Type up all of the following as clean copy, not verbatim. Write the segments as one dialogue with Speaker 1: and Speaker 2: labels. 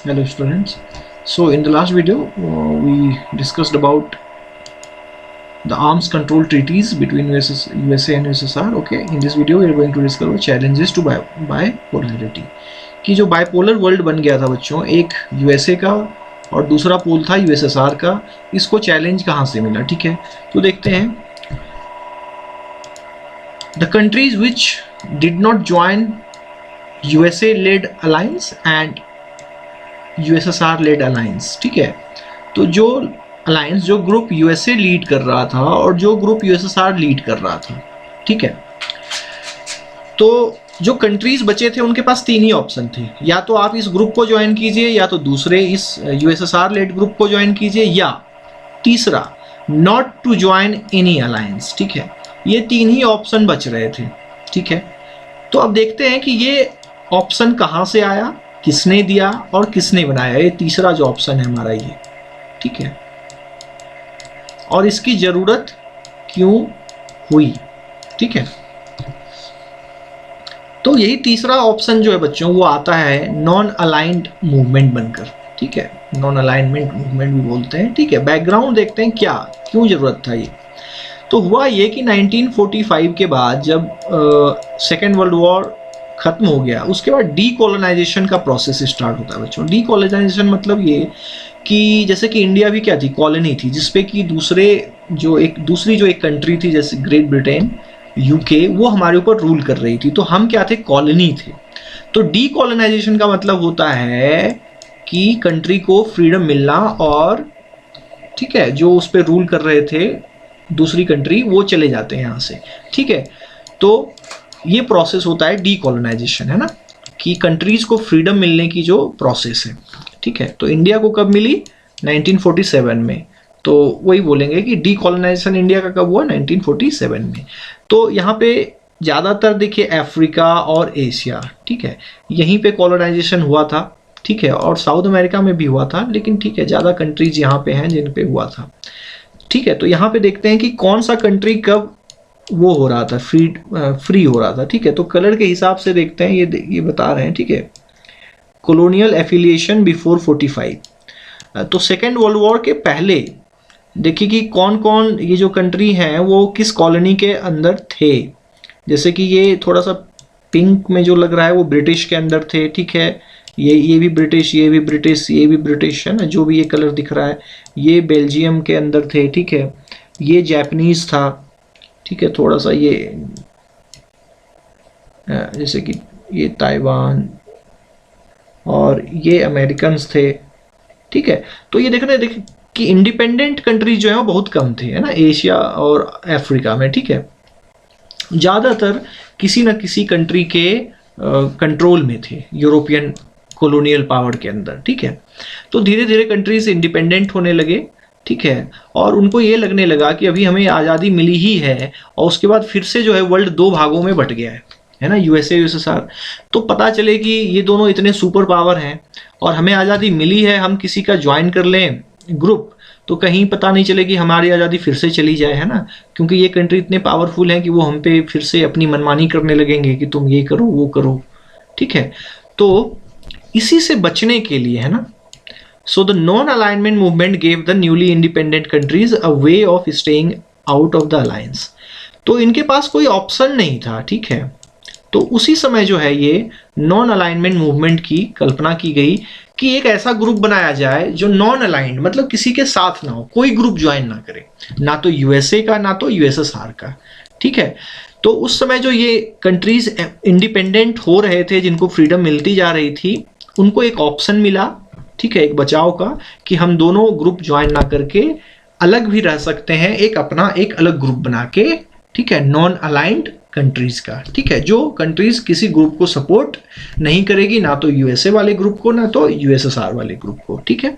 Speaker 1: Hello students. So in the last video we discussed about the arms control treaties between USA and USSR. Okay, in this video we are going to discuss about challenges to bipolarity. कि जो bipolar world बन गया था बच्चों, एक USA का और दूसरा पोल था यूएसएसआर का, इसको चैलेंज कहाँ से मिला? ठीक है, तो देखते हैं. The countries which did not join USA led alliance and USSR led alliance. ठीक है, तो जो अलायंस, जो ग्रुप यूएसए लीड कर रहा था और जो ग्रुप यूएसएसआर लीड कर रहा था, ठीक है, तो जो कंट्रीज बचे थे उनके पास तीन ही ऑप्शन थे. या तो आप इस ग्रुप को ज्वाइन कीजिए, या तो दूसरे इस यूएसएसआर लेड ग्रुप को ज्वाइन कीजिए, या तीसरा not to join any alliance. ठीक है, ये तीन ही ऑप्शन बच रहे थे. ठीक है, तो अब देखते हैं कि ये ऑप्शन कहाँ से आया, किसने दिया और किसने बनाया. ये तीसरा जो ऑप्शन है हमारा ये. ठीक है, और इसकी जरूरत क्यों हुई. ठीक है, तो यही तीसरा ऑप्शन जो है बच्चों वो आता है नॉन अलाइंड मूवमेंट बनकर. ठीक है, नॉन अलाइनमेंट मूवमेंट भी बोलते हैं. ठीक है, बैकग्राउंड देखते हैं क्या क्यों जरूरत था ये. तो हुआ ये कि 1945 के बाद जब सेकेंड वर्ल्ड वॉर खत्म हो गया, उसके बाद डीकोलोनाइजेशन का प्रोसेस स्टार्ट होता है बच्चों. डीकोलोनाइजेशन मतलब ये कि जैसे कि इंडिया भी क्या थी, कॉलोनी थी, जिसपे कि दूसरी जो एक कंट्री थी जैसे ग्रेट ब्रिटेन, यूके, वो हमारे ऊपर रूल कर रही थी. तो हम क्या थे, कॉलोनी थे. तो डीकोलोनाइजेशन का मतलब होता है कि कंट्री को फ्रीडम मिलना और, ठीक है, जो उस पर रूल कर रहे थे दूसरी कंट्री वो चले जाते हैं यहाँ से. ठीक है, तो ये प्रोसेस होता है डीकोलोनाइजेशन, है ना, कि कंट्रीज को फ्रीडम मिलने की जो प्रोसेस है. ठीक है, तो इंडिया को कब मिली, 1947 में. तो वही बोलेंगे कि डीकोलोनाइजेशन इंडिया का कब हुआ, 1947 में. तो यहाँ पे ज़्यादातर देखिए अफ्रीका और एशिया, ठीक है, यहीं पे कॉलोनाइजेशन हुआ था. ठीक है, और साउथ अमेरिका में भी हुआ था, लेकिन ठीक है ज़्यादा कंट्रीज यहाँ पे हैं जिन पे हुआ था. ठीक है, तो यहाँ पे देखते हैं कि कौन सा कंट्री कब वो हो रहा था, फ्री हो रहा था. ठीक है, तो कलर के हिसाब से देखते हैं, ये बता रहे हैं. ठीक है, कॉलोनियल एफिलिएशन बिफोर 45. तो सेकेंड वर्ल्ड वॉर के पहले देखिए कि कौन कौन ये जो कंट्री हैं वो किस कॉलोनी के अंदर थे. जैसे कि ये थोड़ा सा पिंक में जो लग रहा है वो ब्रिटिश के अंदर थे. ठीक है, ये भी ब्रिटिश, ये भी ब्रिटिश, ये भी ब्रिटिश, है ना, जो भी ये कलर दिख रहा है. ये बेल्जियम के अंदर थे. ठीक है, ये जापानीज था. ठीक है, थोड़ा सा ये जैसे कि ये ताइवान, और ये अमेरिकन्स थे. ठीक है, तो ये देखिए कि इंडिपेंडेंट कंट्रीज जो है वो बहुत कम थे, है ना, एशिया और अफ्रीका में. ठीक है, ज़्यादातर किसी न किसी कंट्री के कंट्रोल में थे, यूरोपियन कॉलोनियल पावर के अंदर. ठीक है, तो धीरे धीरे कंट्रीज इंडिपेंडेंट होने लगे. ठीक है, और उनको ये लगने लगा कि अभी हमें आज़ादी मिली ही है, और उसके बाद फिर से जो है वर्ल्ड दो भागों में बट गया है ना, यूएसए यूएसएसआर. तो पता चले कि ये दोनों इतने सुपर पावर हैं और हमें आज़ादी मिली है, हम किसी का ज्वाइन कर लें ग्रुप, तो कहीं पता नहीं चले कि हमारी आज़ादी फिर से चली जाए, है ना, क्योंकि ये कंट्री इतने पावरफुल हैं कि वो हम पे फिर से अपनी मनमानी करने लगेंगे कि तुम ये करो वो करो. ठीक है, तो इसी से बचने के लिए, है ना, so the non-alignment movement gave the newly independent countries a way of staying out of the alliance. तो इनके पास कोई ऑप्शन नहीं था. ठीक है, तो उसी समय जो है ये नॉन अलाइनमेंट मूवमेंट की कल्पना की गई कि एक ऐसा ग्रुप बनाया जाए जो नॉन अलाइंड, मतलब किसी के साथ ना हो, कोई ग्रुप ज्वाइन ना करे, ना तो यूएसए का ना तो यूएसएसआर का. ठीक है, तो उस समय जो ये कंट्रीज इंडिपेंडेंट हो रहे थे, जिनको फ्रीडम मिलती जा रही थी, उनको एक ऑप्शन मिला. ठीक है, एक बचाव का, कि हम दोनों ग्रुप ज्वाइन ना करके अलग भी रह सकते हैं, एक अपना एक अलग ग्रुप बना के. ठीक है, नॉन अलाइंड कंट्रीज का. ठीक है, जो कंट्रीज किसी ग्रुप को सपोर्ट नहीं करेगी, ना तो यूएसए वाले ग्रुप को ना तो यूएसएसआर वाले ग्रुप को. ठीक है,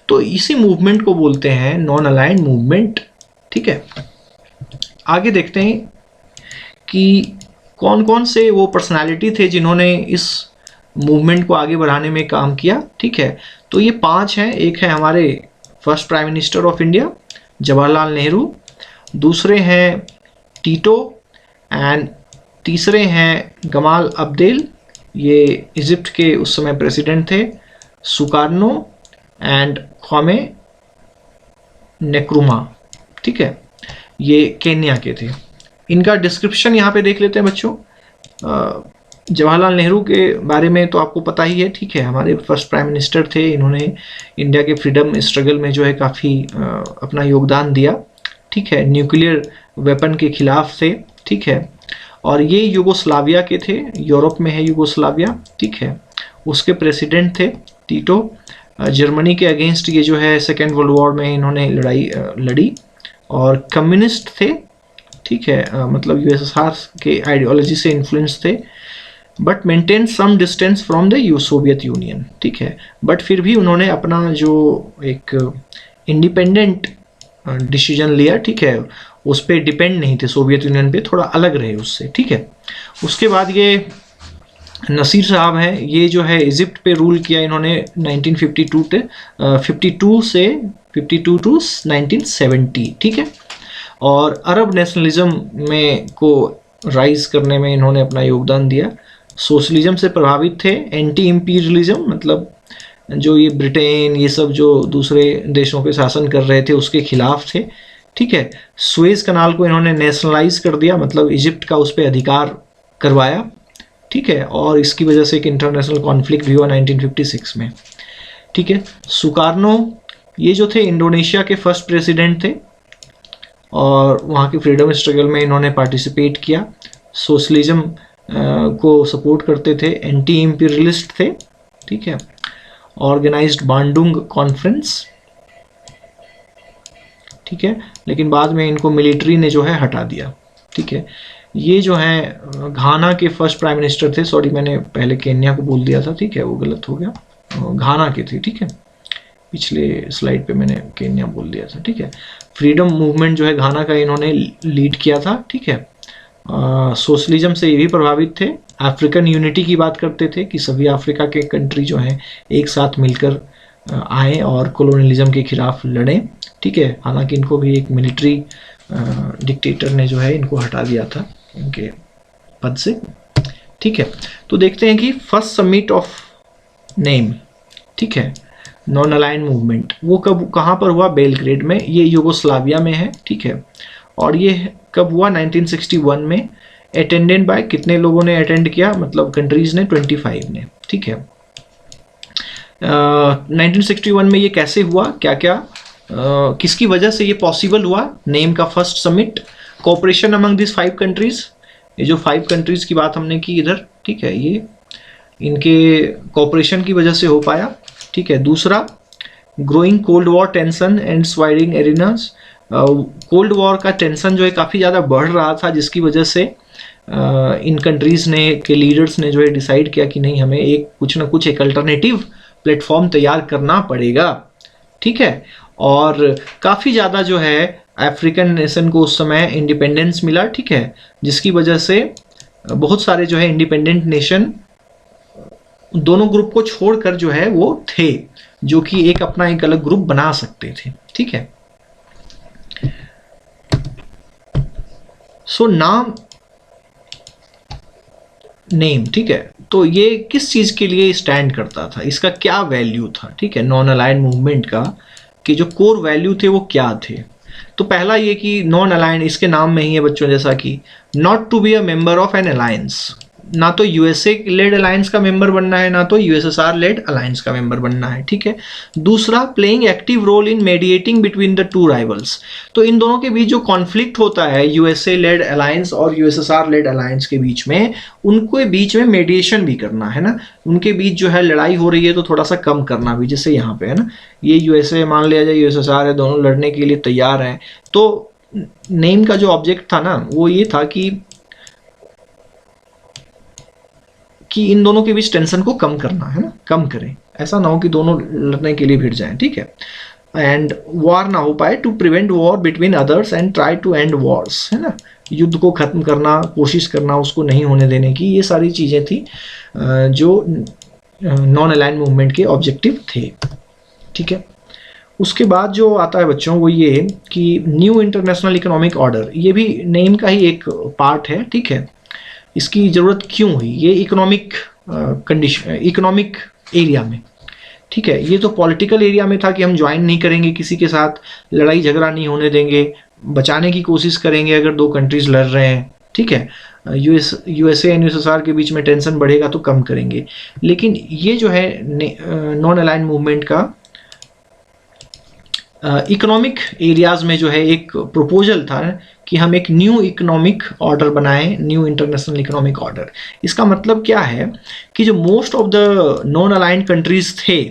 Speaker 1: तो इसी मूवमेंट को बोलते हैं नॉन अलाइंड मूवमेंट. ठीक है, आगे देखते हैं कि कौन कौन से वो पर्सनालिटी थे जिन्होंने इस मूवमेंट को आगे बढ़ाने में काम किया. ठीक है, तो ये 5 हैं. एक है हमारे first prime minister of India Jawaharlal Nehru, दूसरे हैं टीटो, एंड तीसरे हैं गमाल अब्देल, ये इजिप्ट के उस समय प्रेसिडेंट थे. सुकार्नो एंड ख्वामे नेक्रुमा, ठीक है, ये केन्या के थे। इनका डिस्क्रिप्शन यहाँ पे देख लेते हैं बच्चों। जवाहरलाल नेहरू के बारे में तो आपको पता ही है, ठीक है, हमारे फर्स्ट प्राइम मिनिस्टर थे। इन्होंने इंडिया के फ्रीडम स्ट्रगल में जो है काफ़ी अपना योगदान दिया, ठीक है, न्यूक्लियर वेपन के खिलाफ थे, ठीक है, और ये यूगोस्लाविया के थे, यूरोप में है यूगोस्लाविया, ठीक है, उसके प्रेसिडेंट थे टीटो। जर्मनी के अगेंस्ट ये जो है सेकेंड वर्ल्ड वॉर में इन्होंने लड़ाई लड़ी, और कम्युनिस्ट थे, ठीक है, मतलब यूएसएसआर के आइडियोलॉजी से इन्फ्लुएंस थे, but maintain some distance from the Soviet Union, ठीक है, बट फिर भी उन्होंने अपना जो एक इंडिपेंडेंट डिसीजन लिया, ठीक है, उस पर डिपेंड नहीं थे सोवियत यूनियन पे, थोड़ा अलग रहे उससे, ठीक है। उसके बाद ये नसीर साहब हैं, ये जो है इजिप्ट पे रूल किया इन्होंने 1952 से 52 टू 1970, ठीक है, और अरब नेशनलिज्म में को राइज करने में इन्होंने अपना योगदान दिया। सोशलिज्म से प्रभावित थे, एंटी इम्पीरियलिज्म, मतलब जो ये ब्रिटेन ये सब जो दूसरे देशों पे शासन कर रहे थे उसके खिलाफ थे, ठीक है। सुएज कनाल को इन्होंने नेशनलाइज कर दिया, मतलब इजिप्ट का उस पर अधिकार करवाया, ठीक है, और इसकी वजह से एक इंटरनेशनल कॉन्फ्लिक्ट भी हुआ 1956 में, ठीक है। सुकार्नो ये जो थे इंडोनेशिया के फर्स्ट प्रेसिडेंट थे, और वहाँ के फ्रीडम स्ट्रगल में इन्होंने पार्टिसिपेट किया, सोशलिज्म को सपोर्ट करते थे, एंटी इम्पीरियलिस्ट थे, ठीक है, ऑर्गेनाइज्ड बांडुंग कॉन्फ्रेंस, ठीक है, लेकिन बाद में इनको मिलिट्री ने जो है हटा दिया, ठीक है। ये जो है घाना के फर्स्ट प्राइम मिनिस्टर थे, सॉरी मैंने पहले केन्या को बोल दिया था, ठीक है, वो गलत हो गया, घाना के थे, ठीक है, पिछले स्लाइड पे मैंने केन्या बोल दिया था, ठीक है। फ्रीडम मूवमेंट जो है घाना का इन्होंने लीड किया था, ठीक है। सोशलिज्म से ये भी प्रभावित थे, अफ्रीकन यूनिटी की बात करते थे कि सभी अफ्रीका के कंट्री जो हैं एक साथ मिलकर आए और कॉलोनियलिज्म के खिलाफ लड़ें, ठीक है। हालांकि इनको भी एक मिलिट्री डिक्टेटर ने जो है इनको हटा दिया था इनके पद से, ठीक है। तो देखते हैं कि फर्स्ट समिट ऑफ नेम, ठीक है, नॉन अलाइन मूवमेंट, वो कब कहाँ पर हुआ? बेलग्रेड में, ये यूगोस्लाविया में है, ठीक है, और ये कब हुआ? 1961 में। अटेंडेड बाय कितने लोगों ने अटेंड किया, मतलब कंट्रीज ने? 25 ने, ठीक है। 1961 में ये कैसे हुआ, क्या क्या किसकी वजह से ये पॉसिबल हुआ? नेम का first summit, cooperation among this 5 countries, ये जो 5 कंट्रीज की बात हमने की इधर, ठीक है, ये इनके कोऑपरेशन की वजह से हो पाया, ठीक है। दूसरा, growing cold war tension and स्वाइडिंग एरिनाज, कोल्ड वॉर का टेंशन जो है काफ़ी ज़्यादा बढ़ रहा था, जिसकी वजह से इन कंट्रीज़ ने के लीडर्स ने जो है डिसाइड किया कि नहीं, हमें एक कुछ ना कुछ एक अल्टरनेटिव प्लेटफॉर्म तैयार करना पड़ेगा, ठीक है। और काफ़ी ज़्यादा जो है अफ्रीकन नेशन को उस समय इंडिपेंडेंस मिला, ठीक है, जिसकी वजह से बहुत सारे जो है इंडिपेंडेंट नेशन दोनों ग्रुप को छोड़कर जो है वो थे, जो कि एक अपना एक अलग ग्रुप बना सकते थे, ठीक है। सो नाम नेम, ठीक है, तो ये किस चीज के लिए स्टैंड करता था, इसका क्या वैल्यू था, ठीक है, नॉन अलाइन मूवमेंट का कि जो कोर वैल्यू थे वो क्या थे? तो पहला ये कि नॉन अलाइन, इसके नाम में ही है बच्चों, जैसा कि not to be a member of an alliance, ना तो यूएसए लेड अलायंस का मेंबर बनना है, ना तो यूएसएसआर लेड अलायंस का मेंबर बनना है, ठीक है। दूसरा, playing active role in mediating between the two rivals, तो इन दोनों के बीच जो कॉन्फ्लिक्ट होता है यूएसए लेड अलायंस और यूएसएसआर लेड अलायंस के बीच में, उनको बीच में मेडिएशन भी करना है ना, उनके बीच जो है लड़ाई हो रही है तो थोड़ा सा कम करना भी, जैसे यहाँ पे है ना, ये यूएसए मान लिया जाए यूएसएसआर है, दोनों लड़ने के लिए तैयार हैं, तो नेम का जो ऑब्जेक्ट था ना वो ये था कि इन दोनों के बीच टेंशन को कम करना है ना, कम करें, ऐसा ना हो कि दोनों लड़ने के लिए भिड़ जाएं, ठीक है। एंड वॉर ना हो पाए, to prevent war between others and try to end wars, है ना, युद्ध को खत्म करना, कोशिश करना उसको नहीं होने देने की, ये सारी चीज़ें थी जो नॉन अलाइन मूवमेंट के ऑब्जेक्टिव थे, ठीक है। उसके बाद जो आता है बच्चों वो ये कि न्यू इंटरनेशनल इकोनॉमिक ऑर्डर, ये भी नेम का ही एक पार्ट है, ठीक है। इसकी ज़रूरत क्यों हुई? ये इकोनॉमिक कंडीशन, इकोनॉमिक एरिया में ठीक है, ये तो पॉलिटिकल एरिया में था कि हम ज्वाइन नहीं करेंगे किसी के साथ, लड़ाई झगड़ा नहीं होने देंगे, बचाने की कोशिश करेंगे अगर दो कंट्रीज लड़ रहे हैं, ठीक है, यूएसए एंड यूएसएसआर के बीच में टेंशन बढ़ेगा तो कम करेंगे। लेकिन ये जो है नॉन अलाइंड मूवमेंट का इकोनॉमिक एरियाज में जो है एक प्रपोजल था कि हम एक न्यू इकोनॉमिक ऑर्डर बनाएं, न्यू इंटरनेशनल इकोनॉमिक ऑर्डर। इसका मतलब क्या है कि जो most of the non aligned countries थे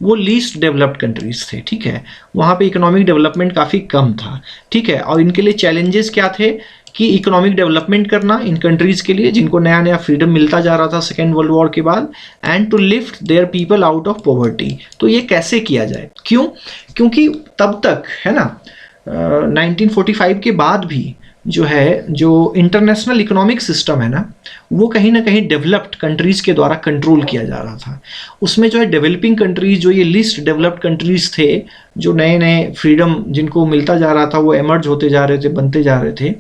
Speaker 1: वो लीस्ट डेवलप्ड कंट्रीज थे, ठीक है, वहाँ पे इकोनॉमिक डेवलपमेंट काफ़ी कम था, ठीक है, और इनके लिए चैलेंजेस क्या थे कि इकोनॉमिक डेवलपमेंट करना इन कंट्रीज़ के लिए जिनको नया नया फ्रीडम मिलता जा रहा था सेकेंड वर्ल्ड वॉर के बाद, and to lift their people out of poverty. तो ये कैसे किया जाए, क्यों? क्योंकि तब तक है ना 1945 के बाद भी जो है जो इंटरनेशनल इकोनॉमिक सिस्टम है ना वो कहीं ना कहीं डेवलप्ड कंट्रीज़ के द्वारा कंट्रोल किया जा रहा था। उसमें जो है डेवलपिंग कंट्रीज़, जो ये लीस्ट डेवलप्ड कंट्रीज़ थे, जो नए नए फ्रीडम जिनको मिलता जा रहा था वो एमर्ज होते जा रहे थे, बनते जा रहे थे,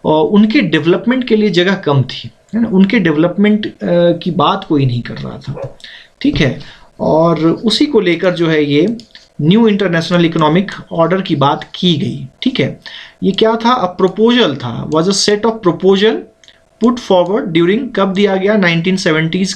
Speaker 1: और उनके डेवलपमेंट के लिए जगह कम थी, है ना, उनके डेवलपमेंट की बात कोई नहीं कर रहा था, ठीक है, और उसी को लेकर जो है ये न्यू इंटरनेशनल इकोनॉमिक ऑर्डर की बात की गई, ठीक है। ये क्या था? अ प्रपोजल था, was a set of proposal put forward during, कब दिया गया? 1970s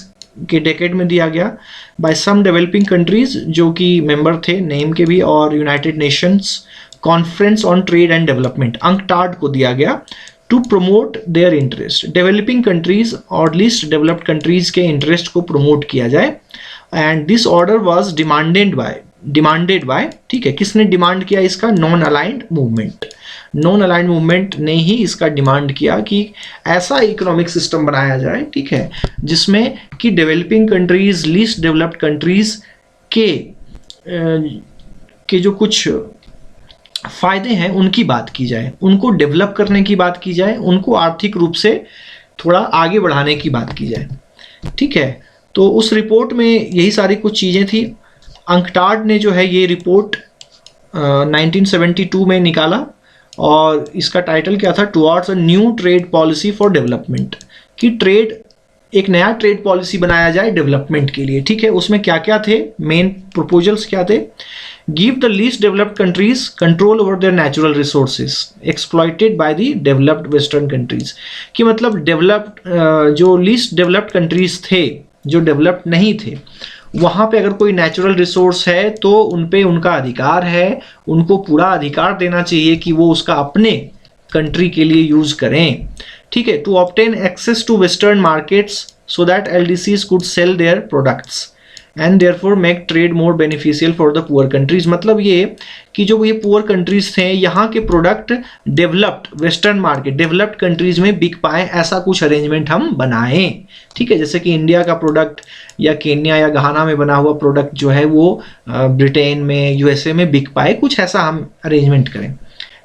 Speaker 1: के डेकेड में दिया गया, बाय सम डेवलपिंग कंट्रीज जो कि मेंबर थे नेम के भी, और United Nations Conference on Trade and Development UNCTAD को दिया गया to promote their interest. Developing countries और लीस्ट डेवलप्ड कंट्रीज के इंटरेस्ट को प्रमोट किया जाए, and this order was demanded by, ठीक है, किसने डिमांड किया इसका? Non aligned movement. Non aligned movement ने ही इसका डिमांड किया कि ऐसा इकोनॉमिक सिस्टम बनाया जाए, ठीक है, जिसमें कि developing countries, least developed countries के जो कुछ फायदे हैं उनकी बात की जाए, उनको डेवलप करने की बात की जाए, उनको आर्थिक रूप से थोड़ा आगे बढ़ाने की बात की जाए, ठीक है। तो उस रिपोर्ट में यही सारी कुछ चीज़ें थी। अंकटाड ने जो है ये रिपोर्ट 1972 में निकाला, और इसका टाइटल क्या था? Towards a new trade policy for development, कि ट्रेड, एक नया ट्रेड पॉलिसी बनाया जाए डेवलपमेंट के लिए, ठीक है। उसमें क्या क्या थे? मेन प्रपोजल्स क्या थे? Give the least developed countries control over there natural resources exploited by the developed western countries, कि मतलब डेवलप्ड जो लीस्ट डेवलप्ड कंट्रीज थे, जो डेवलप्ड नहीं थे, वहाँ पे अगर कोई नेचुरल रिसोर्स है तो उन पे उनका अधिकार है, उनको पूरा अधिकार देना चाहिए कि वो उसका अपने कंट्री के लिए यूज़ करें, ठीक है। To obtain access to western markets so that LDCs could sell their products and therefore make trade more beneficial for the poor countries. मतलब ये कि जो ये पुअर कंट्रीज थे, यहाँ के product developed western market, developed countries में बिक पाए, ऐसा कुछ अरेंजमेंट हम बनाएं, ठीक है। जैसे कि इंडिया का प्रोडक्ट या केन्या या घाना में बना हुआ प्रोडक्ट जो है वो ब्रिटेन में, यूएसए में बिक पाए, कुछ ऐसा हम अरेंजमेंट करें,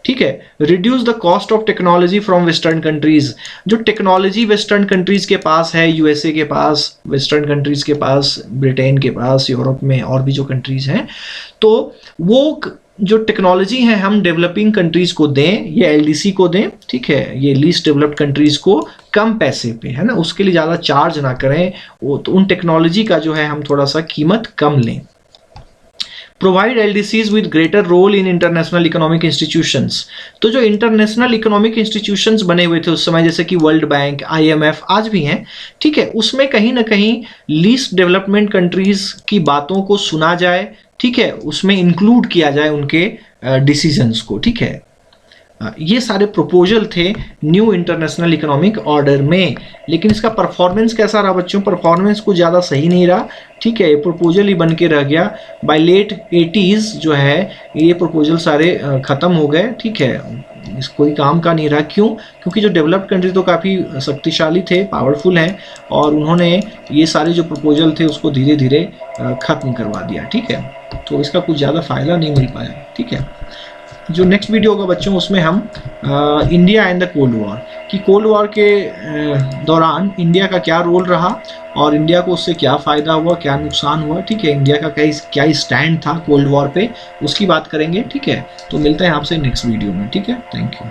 Speaker 1: ठीक है। Reduce the cost of technology from western countries, जो टेक्नोलॉजी वेस्टर्न कंट्रीज के पास है, यूएसए के पास, वेस्टर्न कंट्रीज के पास, ब्रिटेन के पास, यूरोप में और भी जो कंट्रीज हैं, तो वो जो टेक्नोलॉजी है हम डेवलपिंग कंट्रीज को दें, ये एलडीसी को दें, ठीक है, ये लीस्ट डेवलप्ड कंट्रीज को कम पैसे पे, है ना, उसके लिए ज़्यादा चार्ज ना करें, वो तो उन टेक्नोलॉजी का जो है हम थोड़ा सा कीमत कम लें। Provide LDCs with greater role in international economic institutions, तो जो इंटरनेशनल इकोनॉमिक इंस्टीट्यूशंस बने हुए थे उस समय, जैसे कि वर्ल्ड बैंक, आईएमएफ आज भी हैं, ठीक है, उसमें कहीं ना कहीं लीस्ट डेवलपमेंट कंट्रीज की बातों को सुना जाए, ठीक है, उसमें इंक्लूड किया जाए उनके डिसीजंस को, ठीक है। ये सारे प्रपोजल थे न्यू इंटरनेशनल इकोनॉमिक ऑर्डर में। लेकिन इसका परफॉर्मेंस कैसा रहा बच्चों? परफॉर्मेंस कुछ ज़्यादा सही नहीं रहा, ठीक है, ये प्रपोजल ही बन के रह गया। बाय लेट 80s जो है ये प्रपोजल सारे ख़त्म हो गए, ठीक है, इस कोई काम का नहीं रहा। क्यों? क्योंकि जो डेवलप्ड कंट्री तो काफ़ी शक्तिशाली थे, पावरफुल हैं, और उन्होंने ये सारे जो प्रपोजल थे उसको धीरे धीरे ख़त्म करवा दिया, ठीक है। तो इसका कुछ ज़्यादा फ़ायदा नहीं मिल पाया, ठीक है। जो नेक्स्ट वीडियो होगा बच्चों उसमें हम India and the cold war, कि कोल्ड वॉर के दौरान इंडिया का क्या रोल रहा और इंडिया को उससे क्या फ़ायदा हुआ, क्या नुकसान हुआ, ठीक है, इंडिया का क्या स्टैंड था कोल्ड वॉर पे, उसकी बात करेंगे, ठीक है। तो मिलते हैं आपसे नेक्स्ट वीडियो में, ठीक है। Thank you.